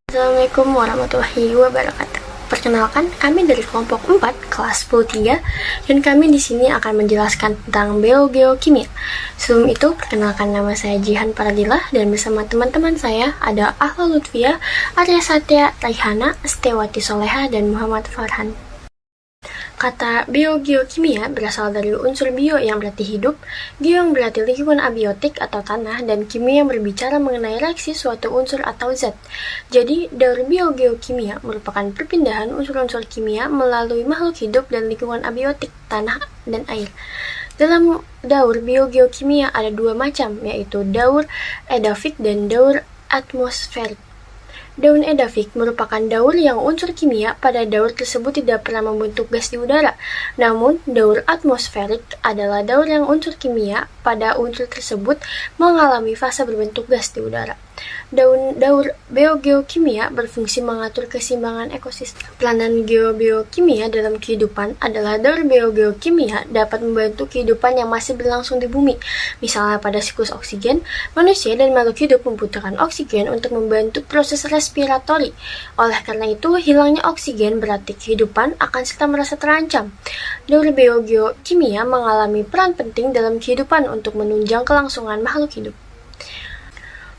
Assalamualaikum warahmatullahi wabarakatuh. Perkenalkan, kami dari kelompok 4 kelas 10-3 dan kami di sini akan menjelaskan tentang biogeokimia. Sebelum itu, perkenalkan, nama saya Jihan Paradilah dan bersama teman-teman saya ada Ahla Lutfia, Arya Satya, Raihana, Setiawati Soleha, dan Muhammad Farhan. Kata biogeokimia berasal dari unsur bio yang berarti hidup, geo yang berarti lingkungan abiotik atau tanah, dan kimia yang berbicara mengenai reaksi suatu unsur atau zat. Jadi, daur biogeokimia merupakan perpindahan unsur-unsur kimia melalui makhluk hidup dan lingkungan abiotik, tanah, dan air. Dalam daur biogeokimia ada dua macam, yaitu daur edafik dan daur atmosferik. Daun edafik merupakan daur yang unsur kimia pada daur tersebut tidak pernah membentuk gas di udara. Namun, daur atmosferik adalah daur yang unsur kimia pada unsur tersebut mengalami fase berbentuk gas di udara. Daur biogeokimia berfungsi mengatur keseimbangan ekosistem. Peranan geobiokimia dalam kehidupan adalah daur biogeokimia dapat membantu kehidupan yang masih berlangsung di bumi. Misalnya pada siklus oksigen, manusia dan makhluk hidup membutuhkan oksigen untuk membantu proses respiratori. Oleh karena itu, hilangnya oksigen berarti kehidupan akan serta merasa terancam. Daur biogeokimia mengalami peran penting dalam kehidupan untuk menunjang kelangsungan makhluk hidup.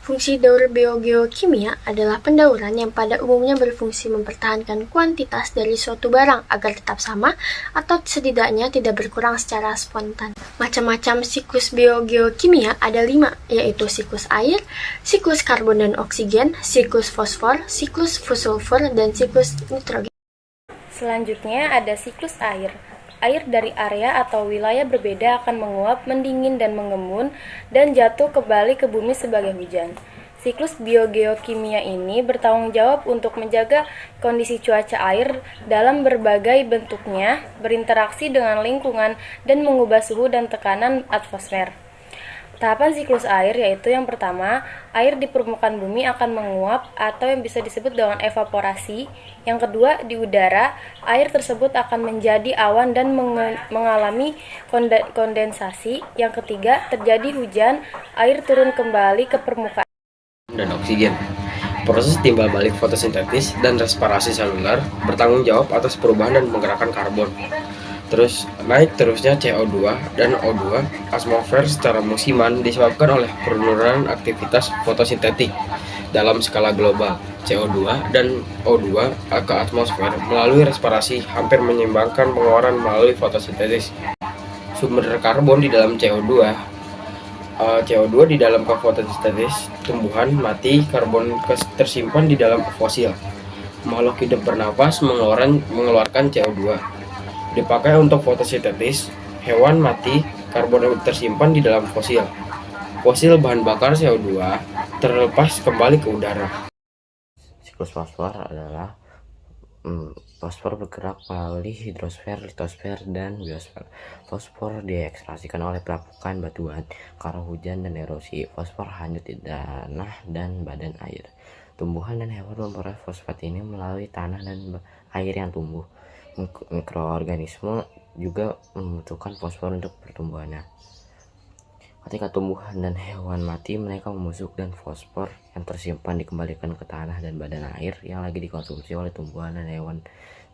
Fungsi daur biogeokimia adalah pendauran yang pada umumnya berfungsi mempertahankan kuantitas dari suatu barang agar tetap sama atau setidaknya tidak berkurang secara spontan. Macam-macam siklus biogeokimia ada 5, yaitu siklus air, siklus karbon dan oksigen, siklus fosfor, siklus sulfur, dan siklus nitrogen. Selanjutnya ada siklus air. Air dari area atau wilayah berbeda akan menguap, mendingin, dan mengembun, dan jatuh kembali ke bumi sebagai hujan. Siklus biogeokimia ini bertanggung jawab untuk menjaga kondisi cuaca air dalam berbagai bentuknya, berinteraksi dengan lingkungan, dan mengubah suhu dan tekanan atmosfer. Tahapan siklus air yaitu yang pertama, air di permukaan bumi akan menguap atau yang bisa disebut dengan evaporasi. Yang kedua, di udara, air tersebut akan menjadi awan dan mengalami kondensasi. Yang ketiga, terjadi hujan, air turun kembali ke permukaan. Dan oksigen. Proses timbal balik fotosintesis dan respirasi seluler bertanggung jawab atas perubahan dan menggerakkan karbon. Terus naik terusnya CO2 dan O2 atmosfer secara musiman disebabkan oleh penurunan aktivitas fotosintetik dalam skala global. CO2 dan O2 ke atmosfer melalui respirasi hampir menyeimbangkan pengeluaran melalui fotosintesis. Sumber karbon di dalam CO2 di dalam fotosintesis tumbuhan mati, karbon tersimpan di dalam fosil. Makhluk hidup bernapas mengeluarkan CO2. Dipakai untuk fotosintesis, hewan mati, karbon tersimpan di dalam fosil. Fosil bahan bakar CO2 terlepas kembali ke udara. Siklus fosfor adalah fosfor bergerak melalui hidrosfer, litosfer, dan biosfer. Fosfor diekstraksikan oleh pelapukan batuan, karena hujan dan erosi. Fosfor hanyut di tanah dan badan air. Tumbuhan dan hewan memperoleh fosfat ini melalui tanah dan air yang tumbuh. Mikroorganisme juga membutuhkan fosfor untuk pertumbuhannya. Ketika tumbuhan dan hewan mati, mereka membusuk dan fosfor yang tersimpan dikembalikan ke tanah dan badan air yang lagi dikonsumsi oleh tumbuhan dan hewan,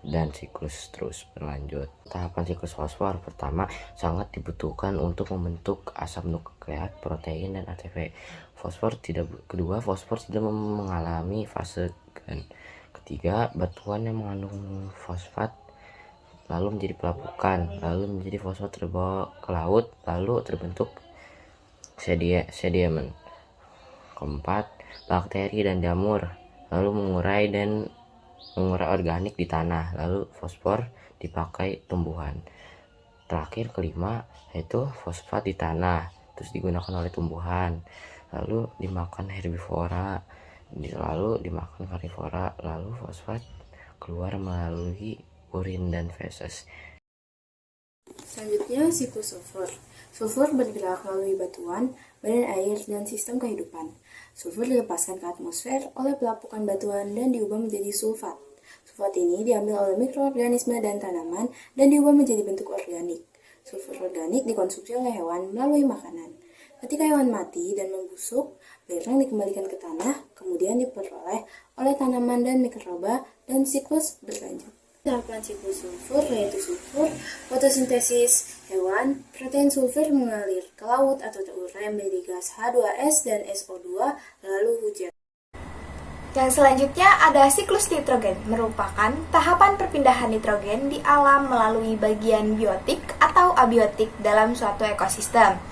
dan siklus terus berlanjut. Tahapan siklus fosfor pertama sangat dibutuhkan untuk membentuk asam nukleat, protein, dan ATP. Kedua, fosfor tidak mengalami fase gan. Ketiga, batuan yang mengandung fosfat lalu menjadi pelapukan, lalu menjadi fosfat terbawa ke laut, lalu terbentuk sedimen. Keempat, bakteri dan jamur lalu mengurai organik di tanah, lalu fosfor dipakai tumbuhan. Terakhir, kelima, yaitu fosfat di tanah terus digunakan oleh tumbuhan, lalu dimakan herbivora, lalu dimakan karnivora, lalu fosfat keluar melalui urin dan feses. Selanjutnya, siklus sulfur. Sulfur bergerak melalui batuan, badan air, dan sistem kehidupan. Sulfur dilepaskan ke atmosfer oleh pelapukan batuan dan diubah menjadi sulfat. Sulfat ini diambil oleh mikroorganisme dan tanaman dan diubah menjadi bentuk organik. Sulfur organik dikonsumsi oleh hewan melalui makanan. Ketika hewan mati dan membusuk, belerang dikembalikan ke tanah, kemudian diperoleh oleh tanaman dan mikroba, dan siklus berlanjut. Tahapan siklus sulfur yaitu sulfur, fotosintesis hewan, protein sulfur mengalir ke laut atau terurai menjadi gas H2S dan SO2, lalu hujan. Yang selanjutnya ada siklus nitrogen, merupakan tahapan perpindahan nitrogen di alam melalui bagian biotik atau abiotik dalam suatu ekosistem.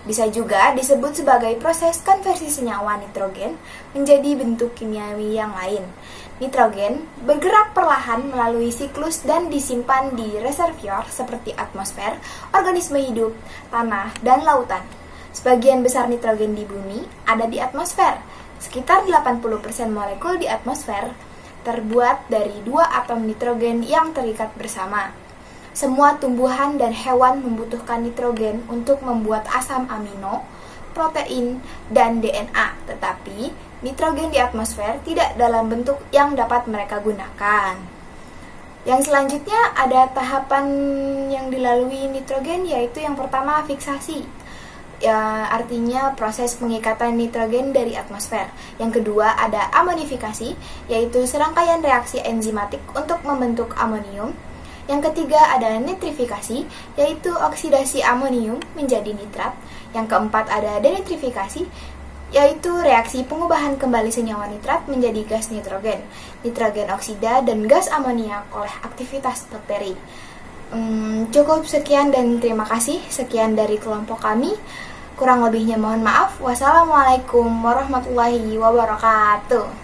Bisa juga disebut sebagai proses konversi senyawa nitrogen menjadi bentuk kimiawi yang lain. Nitrogen bergerak perlahan melalui siklus dan disimpan di reservoir seperti atmosfer, organisme hidup, tanah, dan lautan. Sebagian besar nitrogen di bumi ada di atmosfer. Sekitar 80% molekul di atmosfer terbuat dari 2 atom nitrogen yang terikat bersama. Semua tumbuhan dan hewan membutuhkan nitrogen untuk membuat asam amino, protein, dan DNA, tetapi nitrogen di atmosfer tidak dalam bentuk yang dapat mereka gunakan. Yang selanjutnya ada tahapan yang dilalui nitrogen, yaitu yang pertama fiksasi, ya, artinya proses pengikatan nitrogen dari atmosfer. Yang kedua ada amonifikasi, yaitu serangkaian reaksi enzimatik untuk membentuk amonium. Yang ketiga ada nitrifikasi, yaitu oksidasi amonium menjadi nitrat. Yang keempat ada denitrifikasi, yaitu reaksi pengubahan kembali senyawa nitrat menjadi gas nitrogen, nitrogen oksida, dan gas amoniak oleh aktivitas bakteri. Cukup sekian dan terima kasih. Sekian dari kelompok kami. Kurang lebihnya mohon maaf. Wassalamualaikum warahmatullahi wabarakatuh.